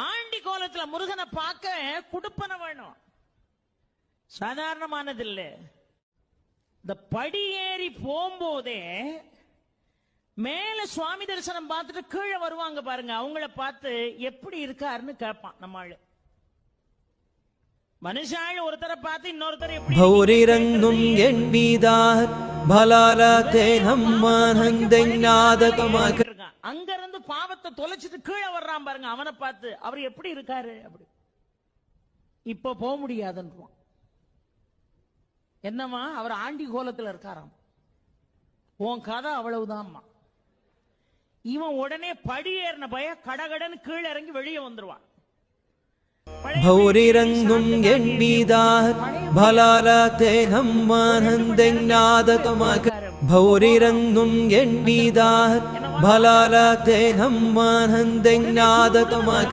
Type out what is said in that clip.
Aunty கோலத்துல முருகனை பார்க்க குடுப்பன வேணும், சாதாரணமானது இல்ல. இந்த படி ஏறி போகும்போதே மேல சுவாமி தரிசனம் பார்த்துட்டு கீழே வருவாங்க பாருங்க, அவங்கள பார்த்து எப்படி இருக்காருன்னு கேட்பான் நம்மாளு. மனுஷாள் ஒருத்தரை பார்த்து இன்னொருத்தர் எப்படி பௌரிரங்கும் என்பீதார் பலாரதே நம்மானந்தநாதகமாக அங்க இருந்து பாவத்தை தொலைச்சிட்டு கீழே வர்றான் பாருங்க, அவனை பார்த்து அவர் எப்படி இருக்காரு அப்படி. இப்ப போக முடியாதுன்றான். என்னமா அவர் ஆண்டி கோலத்துல இருக்காராம், உன் கதை அவ்வளவுதான்மா. இவன் உடனே படி ஏறின பய கடகடன்னு கீழே இறங்கி வெளியே வந்துருவான். பௌரிரங்கும் என்பீதார் பலாரதே நம்மானந்தநாதகமாக பௌரிரங்கும் என்பீதார் பலாரதே நம்மானந்தநாதகமாக